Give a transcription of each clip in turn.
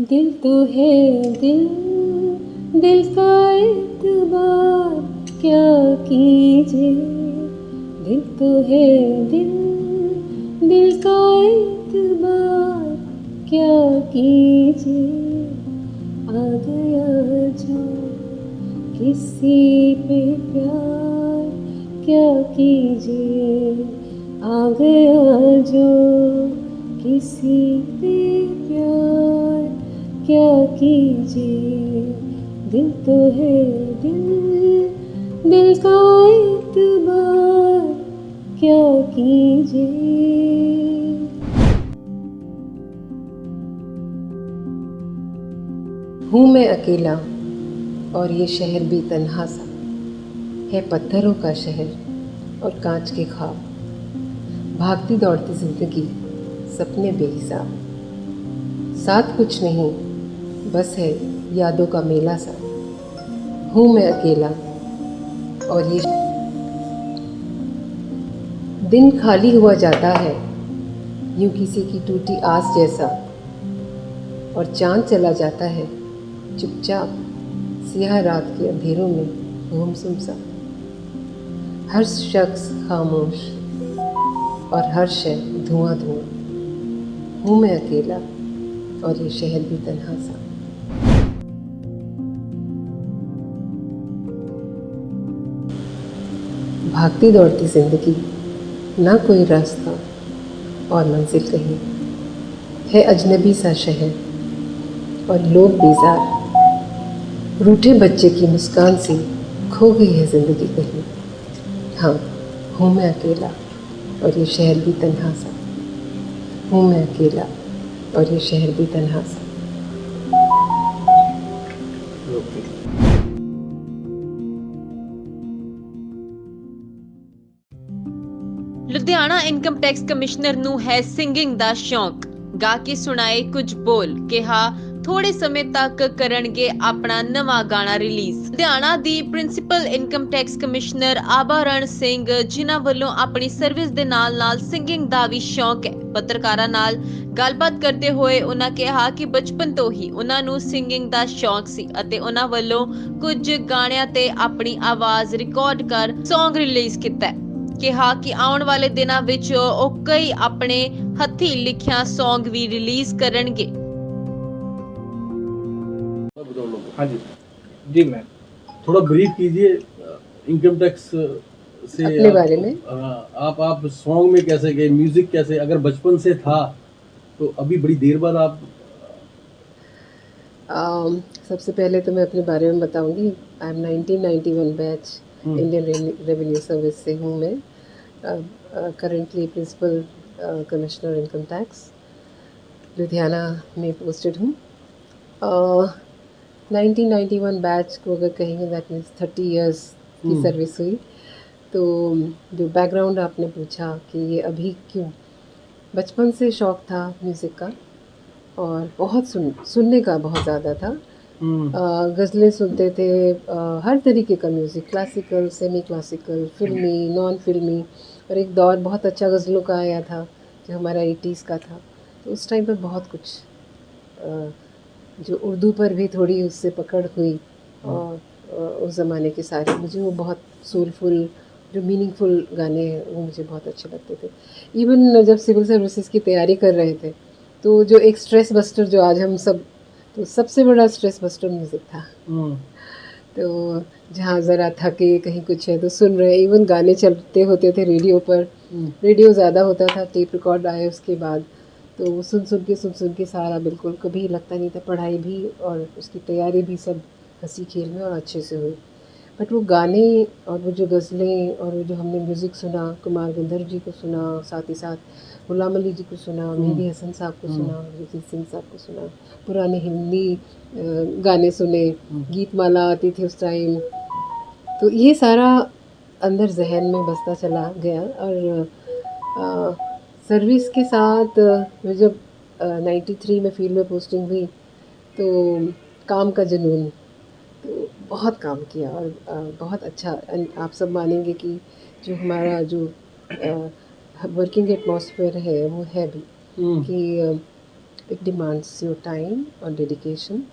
दिल तो है दिल, दिल का एतबार क्या कीजिए। दिल तो है दिल, दिल का एतबार क्या कीजिए। आ गया जो किसी पे प्यार क्या कीजिए। आ गया जो किसी पे प्यार क्या कीजिए। दिल तो है दिल, दिल का एतबार क्या कीजिए। हूँ मैं अकेला और ये शहर भी तन्हा सा है, पत्थरों का शहर और कांच के ख्वाब। भागती दौड़ती जिंदगी, सपने बेहिसाब। साथ कुछ नहीं, बस है यादों का मेला सा। हूँ मैं अकेला और ये दिन खाली हुआ जाता है यूं किसी की टूटी आस जैसा। और चांद चला जाता है चुपचाप सियाह रात के अंधेरों में गुमसुम सा। हर शख्स खामोश और हर शय धुआं धुआं। हूँ मैं अकेला और ये शहर भी तन्हा सा। भागती दौड़ती जिंदगी, ना कोई रास्ता और मंजिल कहीं। है अजनबी सा शहर और लोग बेजार। रूठे बच्चे की मुस्कान से खो गई है जिंदगी कहीं। हाँ, हूँ मैं अकेला और ये शहर भी तन्हा सा। हूँ मैं अकेला और ये शहर भी तन्हा सा। ਲੁਧਿਆਣਾ ਇਨਕਮ ਟੈਕਸ ਕਮਿਸ਼ਨਰ ਨੂੰ ਹੈ ਸਿੰਗਿੰਗ ਦਾ ਸ਼ੌਂਕ। ਗਾ ਕੇ ਸੁਣਾਏ ਕੁਝ ਬੋਲ, ਕਿਹਾ ਥੋੜੇ ਸਮੇਂ ਤੱਕ ਕਰਨਗੇ ਆਪਣਾ ਨਵਾਂ ਗਾਣਾ ਰਿਲੀਜ਼। ਲੁਧਿਆਣਾ ਦੀ principal income tax commissioner Abharan Singh, ਜਿਨ੍ਹਾਂ ਵੱਲੋਂ ਆਪਣੀ ਸਰਵਿਸ ਦੇ ਨਾਲ-ਨਾਲ ਸਿੰਗਿੰਗ ਦਾ ਵੀ ਸ਼ੌਂਕ ਹੈ, ਪੱਤਰਕਾਰਾਂ ਨਾਲ ਗੱਲਬਾਤ ਕਰਦੇ ਹੋਏ ਉਹਨਾਂ ਕਿਹਾ ਕਿ ਬਚਪਨ ਤੋਂ ਹੀ ਉਹਨਾਂ ਨੂੰ ਸਿੰਗਿੰਗ ਦਾ ਸ਼ੌਂਕ ਸੀ ਅਤੇ ਉਹਨਾਂ ਵੱਲੋਂ ਕੁਝ ਗਾਣਿਆਂ ਤੇ ਆਪਣੀ ਆਵਾਜ਼ ਰਿਕਾਰਡ ਕਰ ਸੌਂਗ ਰਿਲੀਜ਼ ਕੀਤਾ ਹੈ। ਕਿਹਾ ਕਿ ਆਉਣ ਵਾਲੇ ਦਿਨਾਂ ਵਿੱਚ ਉਹ ਕਈ ਆਪਣੇ ਹੱਥੀਂ ਲਿਖਿਆ ਸੌਂਗ ਵੀ ਰਿਲੀਜ਼ ਕਰਨਗੇ। हाँ जी जी मैम, थोड़ा ब्रीफ कीजिए इनकम टैक्स से अपने आप, बारे में आप सॉन्ग में कैसे गए, म्यूजिक कैसे, अगर बचपन से था तो अभी बड़ी देर बाद आप सबसे पहले तो मैं अपने बारे में बताऊंगी। I am 1991 batch Indian revenue service से हूँ मैं। Currently principal commissioner income tax Ludhiana में पोस्टेड हूँ। 1991 बैच को अगर कहेंगे दैट मीन्स 30 इयर्स की सर्विस हुई। तो जो बैकग्राउंड आपने पूछा कि ये अभी क्यों, बचपन से शौक़ था म्यूज़िक का और बहुत सुनने का बहुत ज़्यादा था। गज़लें सुनते थे, हर तरीके का म्यूज़िक, क्लासिकल, सेमी क्लासिकल, फिल्मी, नॉन फिल्मी। और एक दौर बहुत अच्छा गज़लों का आया था जो हमारा 80s का था। तो उस टाइम पर बहुत कुछ जो उर्दू पर भी थोड़ी उससे पकड़ हुई और उस ज़माने के सारे मुझे वो बहुत सोलफुल, जो मीनिंगफुल गाने हैं वो मुझे बहुत अच्छे लगते थे। इवन जब सिविल सर्विसेज की तैयारी कर रहे थे तो जो एक स्ट्रेस बस्टर जो आज हम सब, तो सबसे बड़ा स्ट्रेस बस्टर म्यूज़िक था। तो जहाँ ज़रा थके कहीं कुछ है तो सुन रहे, इवन गाने चलते होते थे रेडियो पर। रेडियो ज़्यादा होता था, टेप रिकॉर्ड आए उसके बाद तो वो सुन के सारा बिल्कुल कभी लगता नहीं था। पढ़ाई भी और उसकी तैयारी भी सब हंसी खेल में और अच्छे से हुई। बट वो गाने और वो जो गज़लें और वो जो हमने म्यूज़िक सुना, कुमार गंधर्व जी को सुना, साथ ही साथ गुलाम अली जी को सुना, मेहदी हसन साहब को सुना, जगजीत सिंह साहब को सुना, पुराने हिंदी गाने सुने, गीत माला आती थी उस टाइम। तो ये सारा अंदर जहन में बसता चला गया। और सर्विस के साथ मैं जब 93 में फील्ड में पोस्टिंग हुई तो काम का जुनून, तो बहुत काम किया और बहुत अच्छा। आप सब मानेंगे कि जो हमारा जो वर्किंग एटमॉस्फेयर है वो है भी कि इट डिमांड्स योर टाइम और डेडिकेशन।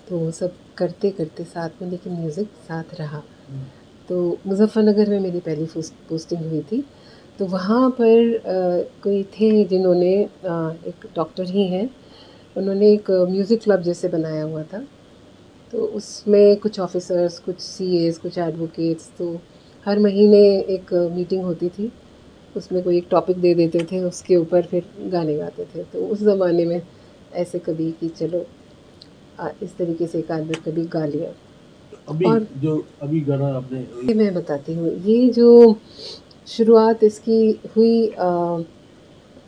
तो वो सब करते करते साथ में, लेकिन म्यूज़िक साथ रहा। तो मुज़फ़्फ़रनगर में मेरी पहली पोस्टिंग हुई थी। तो वहाँ पर कोई थे जिन्होंने एक डॉक्टर ही हैं, उन्होंने एक म्यूज़िक क्लब जैसे बनाया हुआ था। तो उसमें कुछ ऑफिसर्स, कुछ सीएस, कुछ एडवोकेट्स, तो हर महीने एक मीटिंग होती थी। उसमें कोई एक टॉपिक दे देते थे, उसके ऊपर फिर गाने गाते थे। तो उस ज़माने में ऐसे कभी कि चलो इस तरीके से एक आध बार कभी गा लिया। अभी और जो अभी गाना आपने ये मैं बताती हूँ, ये जो शुरुआत इसकी हुई,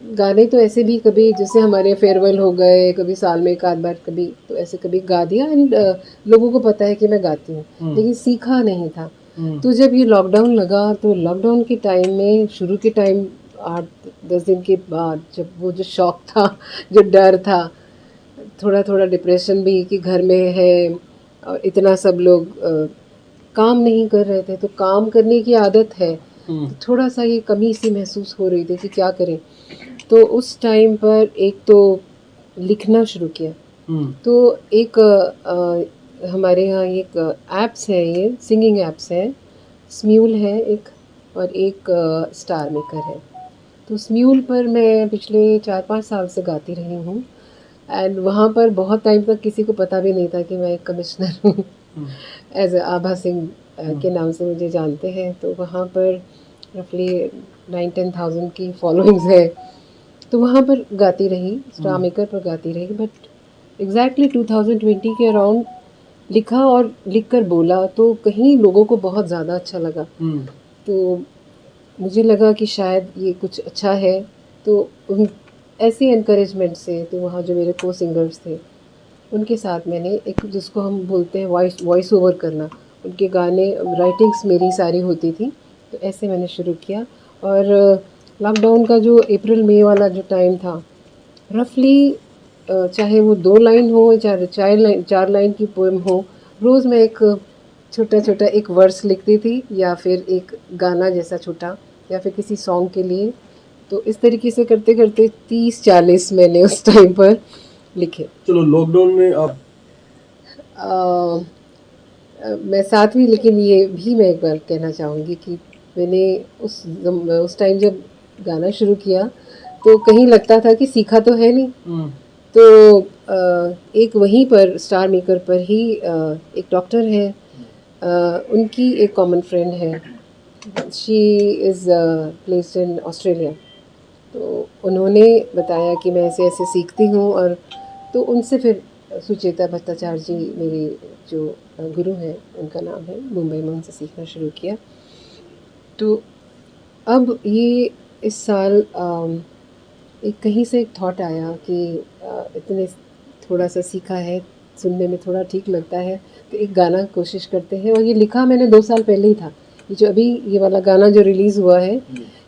गाने तो ऐसे भी कभी जैसे हमारे फेयरवेल हो गए, कभी साल में एक आध बार कभी तो ऐसे कभी गा दिया। एंड लोगों को पता है कि मैं गाती हूँ, लेकिन सीखा नहीं था। तो जब ये लॉकडाउन लगा, तो लॉकडाउन के टाइम में, शुरू के टाइम 8-10 दिन के बाद, जब वो जो शौक था, जो डर था, थोड़ा थोड़ा डिप्रेशन भी कि घर में है और इतना सब लोग काम नहीं कर रहे थे। तो काम करने की आदत है, तो थोड़ा सा ये कमी सी महसूस हो रही थी कि क्या करें। तो उस टाइम पर एक तो लिखना शुरू किया। तो एक हमारे यहाँ एक ऐप्स है, ये सिंगिंग ऐप्स है, स्म्यूल है एक, और एक स्टार मेकर है। तो स्म्यूल पर मैं पिछले 4-5 साल से गाती रही हूँ। एंड वहाँ पर बहुत टाइम तक किसी को पता भी नहीं था कि मैं एक कमिश्नर हूँ। एज आभा सिंह के नाम से मुझे जानते हैं। तो वहाँ पर रफली 9-10,000 की फॉलोइंग्स है। तो वहाँ पर गाती रही, स्टार मेकर पर गाती रही। बट एग्जैक्टली 2020 के अराउंड लिखा और लिख कर बोला, तो कहीं लोगों को बहुत ज़्यादा अच्छा लगा। तो मुझे लगा कि शायद ये कुछ अच्छा है। तो ऐसे एनकरेजमेंट से, तो वहाँ जो मेरे को सिंगर्स थे, उनके साथ मैंने एक, जिसको हम बोलते हैं वॉइस ओवर करना, उनके गाने, राइटिंग्स मेरी सारी होती थी। तो ऐसे मैंने शुरू किया। और लॉकडाउन का जो अप्रैल मई वाला जो टाइम था, रफली चाहे वो 2 लाइन हो, चाहे 4 लाइन की पोएम हो, रोज़ मैं एक छोटा छोटा एक वर्स लिखती थी, या फिर एक गाना जैसा छोटा, या फिर किसी सॉन्ग के लिए। तो इस तरीके से करते करते 30-40 मैंने उस टाइम पर लिखे। चलो लॉकडाउन में आप मैं साथ ही, लेकिन ये भी मैं एक बार कहना चाहूँगी कि मैंने उस टाइम जब गाना शुरू किया, तो कहीं लगता था कि सीखा तो है नहीं। तो एक वहीं पर स्टार मेकर पर ही एक डॉक्टर है, उनकी एक कॉमन फ्रेंड है, she is placed in Australia. तो उन्होंने बताया कि मैं ऐसे ऐसे सीखती हूँ। और तो उनसे फिर सुचेता भट्टाचार्य जी, मेरे जो गुरु हैं, उनका नाम है, मुंबई में उनसे सीखना शुरू किया। तो अब ये इस साल एक कहीं से एक थॉट आया कि इतने थोड़ा सा सीखा है, सुनने में थोड़ा ठीक लगता है, तो एक गाना कोशिश करते हैं। और ये लिखा मैंने 2 साल पहले ही था। ये जो अभी ये वाला गाना जो रिलीज़ हुआ है,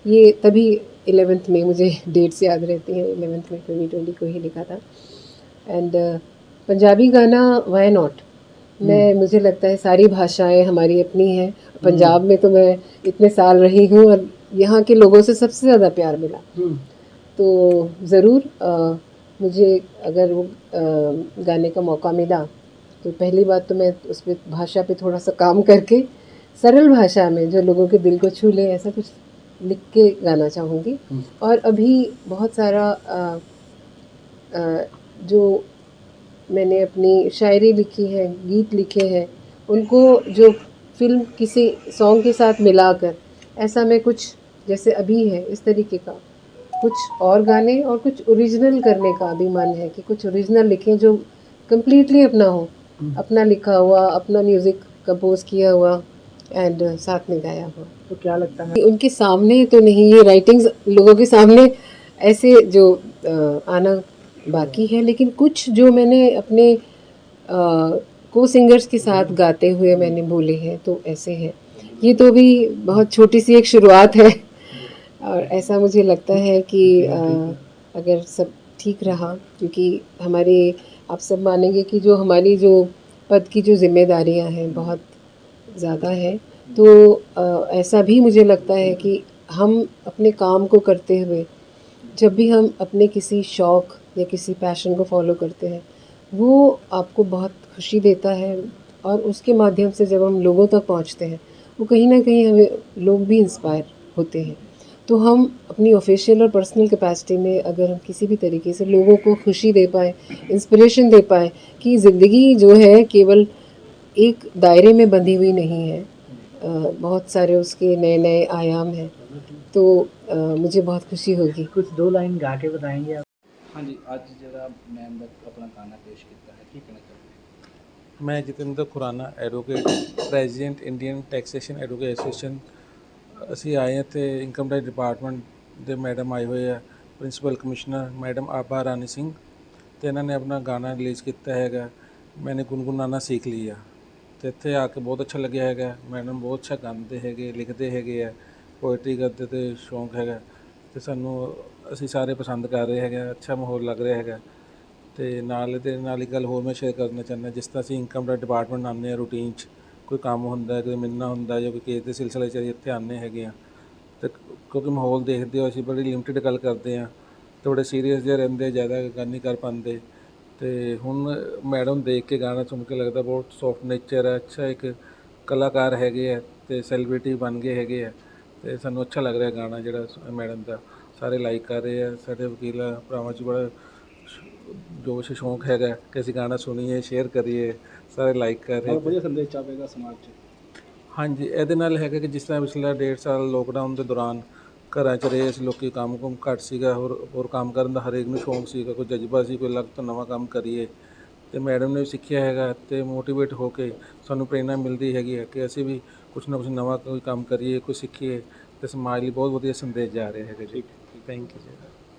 ये तभी 11th में, मुझे डेट्स याद रहती हैं, 11th में 2020 को ही लिखा था। एंड पंजाबी गाना व्हाई नॉट, मुझे लगता है सारी भाषाएं हमारी अपनी हैं। पंजाब में तो मैं इतने साल रही हूँ और यहाँ के लोगों से सबसे ज़्यादा प्यार मिला। तो ज़रूर मुझे अगर वो गाने का मौका मिला, तो पहली बात तो मैं उस पर भाषा पे थोड़ा सा काम करके सरल भाषा में जो लोगों के दिल को छू ले, ऐसा कुछ लिख के गाना चाहूँगी। और अभी बहुत सारा जो मैंने अपनी शायरी लिखी है, गीत लिखे हैं, उनको जो फिल्म किसी सॉन्ग के साथ मिलाकर, ऐसा मैं कुछ जैसे अभी है इस तरीके का कुछ और गाने, और कुछ ओरिजिनल करने का भी मन है कि कुछ ओरिजिनल लिखें जो कम्प्लीटली अपना हो, अपना लिखा हुआ, अपना म्यूज़िक कंपोज किया हुआ, एंड साथ में गाया हुआ। तो क्या लगता है उनके सामने तो नहीं, ये राइटिंग्स लोगों के सामने ऐसे जो आना बाकी है, लेकिन कुछ जो मैंने अपने को सिंगर्स के साथ गाते हुए मैंने बोले हैं, तो ऐसे हैं। ये तो भी बहुत छोटी सी एक शुरुआत है। और ऐसा मुझे लगता है कि अगर सब ठीक रहा, क्योंकि हमारे, आप सब मानेंगे कि जो हमारी जो पद की जो जिम्मेदारियां हैं बहुत ज़्यादा है। तो ऐसा भी मुझे लगता है कि हम अपने काम को करते हुए, जब भी हम अपने किसी शौक़ या किसी पैशन को फॉलो करते हैं, वो आपको बहुत खुशी देता है। और उसके माध्यम से जब हम लोगों तक पहुंचते हैं, वो कहीं ना कहीं हमें लोग भी इंस्पायर होते हैं। तो हम अपनी ऑफिशियल और पर्सनल कैपेसिटी में अगर हम किसी भी तरीके से लोगों को खुशी दे पाए, इंस्पिरेशन दे पाए कि ज़िंदगी जो है केवल एक दायरे में बंधी हुई नहीं है, बहुत सारे उसके नए नए आयाम हैं, तो मुझे बहुत खुशी होगी। कुछ 2 लाइन गा के बताएंगे आप? हाँ जी, ਅੱਜ ਜਿਹੜਾ ਮੈਮ ਦਾ ਆਪਣਾ ਗਾਣਾ ਪੇਸ਼ ਕੀਤਾ ਹੈ, ਕੀ ਕਹਿਣਾ ਚਾਹੁੰਦੇ? मैं Jatinder Khurana advocate president Indian taxation advocate association. ਅਸੀਂ ਆਏ ਹਾਂ ਤੇ ਇਨਕਮ ਟੈਕਸ ਡਿਪਾਰਟਮੈਂਟ ਦੇ ਮੈਡਮ ਆਏ ਹੋਏ ਆ, principal commissioner madam Abha Rani Singh, ਤੇ ਇਹਨਾਂ ਨੇ ਆਪਣਾ ਗਾਣਾ ਰਿਲੀਜ਼ ਕੀਤਾ ਹੈਗਾ, ਮੈਨੇ ਗੁਨਗੁਨਾਨਾ ਸੀਖ ਲਿਆ। ਤੇ ਇੱਥੇ ਆ ਕੇ ਬਹੁਤ ਅੱਛਾ ਲੱਗਿਆ ਹੈਗਾ। ਮੈਡਮ ਬਹੁਤ ਅੱਛਾ ਗਾਉਂਦੇ ਹੈਗੇ, ਲਿਖਦੇ ਹੈਗੇ ਆ, ਪੋਇਟਰੀ ਕਰਦੇ ਤੇ ਸ਼ੌਂਕ ਹੈਗਾ, ਤੇ ਸਾਨੂੰ ਅਸੀਂ ਸਾਰੇ ਪਸੰਦ ਕਰ ਰਹੇ ਹੈਗੇ, ਅੱਛਾ ਮਾਹੌਲ ਲੱਗ ਰਿਹਾ ਹੈਗਾ। ਤੇ ਨਾਲ ਇਹਦੇ ਨਾਲ ਇੱਕ ਗੱਲ ਹੋਰ ਮੈਂ ਸ਼ੇਅਰ ਕਰਨਾ ਚਾਹੁੰਦਾ, ਜਿਸ ਤਰ੍ਹਾਂ ਅਸੀਂ ਇਨਕਮ ਟੈਕਸ ਡਿਪਾਰਟਮੈਂਟ ਆਉਂਦੇ ਹਾਂ ਰੂਟੀਨ 'ਚ, ਕੋਈ ਕੰਮ ਹੁੰਦਾ, ਕੋਈ ਮਿਲਣਾ ਹੁੰਦਾ ਜਾਂ ਕੋਈ ਕੇਸ ਦੇ ਸਿਲਸਿਲੇ 'ਚ ਇੱਥੇ ਆਉਂਦੇ ਹੈਗੇ ਆ, ਅਤੇ ਕਿਉਂਕਿ ਮਾਹੌਲ ਦੇਖਦੇ ਹੋ ਅਸੀਂ ਬੜੀ ਲਿਮਟਿਡ ਗੱਲ ਕਰਦੇ ਹਾਂ, ਅਤੇ ਬੜੇ ਸੀਰੀਅਸ ਜਿਹੇ ਰਹਿੰਦੇ, ਜ਼ਿਆਦਾ ਗੱਲ ਨਹੀਂ ਕਰ ਪਾਉਂਦੇ। ਅਤੇ ਹੁਣ ਮੈਡਮ ਦੇਖ ਕੇ ਗਾਣਾ ਸੁਣ ਕੇ ਲੱਗਦਾ ਬਹੁਤ ਸੌਫਟ ਨੇਚਰ ਹੈ, ਅੱਛਾ ਇੱਕ ਕਲਾਕਾਰ ਹੈਗੇ ਆ ਅਤੇ ਸੈਲੀਬ੍ਰਿਟੀ ਬਣ ਗਏ ਹੈਗੇ ਆ, ਅਤੇ ਸਾਨੂੰ ਅੱਛਾ ਲੱਗ ਰਿਹਾ ਗਾਣਾ ਜਿਹੜਾ ਮੈਡਮ ਦਾ, ਸਾਰੇ ਲਾਈਕ ਕਰ ਰਹੇ ਆ। ਸਾਡੇ ਵਕੀਲਾਂ ਭਰਾਵਾਂ 'ਚ ਬੜਾ ਜੋਸ਼ ਸ਼ੌਂਕ ਹੈਗਾ ਕਿ ਅਸੀਂ ਗਾਣਾ ਸੁਣੀਏ, ਸ਼ੇਅਰ ਕਰੀਏ, ਸਾਰੇ ਲਾਈਕ ਕਰ ਰਹੇ। ਵਧੀਆ ਸੰਦੇਸ਼ ਚਾਹੇਗਾ ਸਮਾਜ 'ਚ। ਹਾਂਜੀ, ਇਹਦੇ ਨਾਲ ਹੈਗਾ ਕਿ ਜਿਸ ਤਰ੍ਹਾਂ ਪਿਛਲਾ 1.5 ਸਾਲ ਲੋਕਡਾਊਨ ਦੇ ਦੌਰਾਨ ਘਰਾਂ 'ਚ ਰਹੇ ਅਸੀਂ, ਲੋਕੀ ਕੰਮ ਕੁਮ ਘੱਟ ਸੀਗਾ, ਹੋਰ ਕੰਮ ਕਰਨ ਦਾ ਹਰੇਕ ਨੂੰ ਸ਼ੌਂਕ ਸੀਗਾ, ਕੋਈ ਜਜ਼ਬਾ ਸੀ ਕੋਈ ਅਲੱਗ ਤੋਂ ਨਵਾਂ ਕੰਮ ਕਰੀਏ, ਅਤੇ ਮੈਡਮ ਨੇ ਵੀ ਸਿੱਖਿਆ ਹੈਗਾ ਅਤੇ ਮੋਟੀਵੇਟ ਹੋ ਕੇ ਸਾਨੂੰ ਪ੍ਰੇਰਨਾ ਮਿਲਦੀ ਹੈਗੀ ਹੈ ਕਿ ਅਸੀਂ ਵੀ ਕੁਛ ਨਾ ਕੁਛ ਨਵਾਂ ਕੋਈ ਕੰਮ ਕਰੀਏ, ਕੁਛ ਸਿੱਖੀਏ, ਅਤੇ ਸਮਾਜ ਲਈ ਬਹੁਤ ਵਧੀਆ ਸੰਦੇਸ਼ ਜਾ ਰਿਹਾ ਹੈਗਾ ਜੀ। ਥੈਂਕ ਯੂ ਜੀ।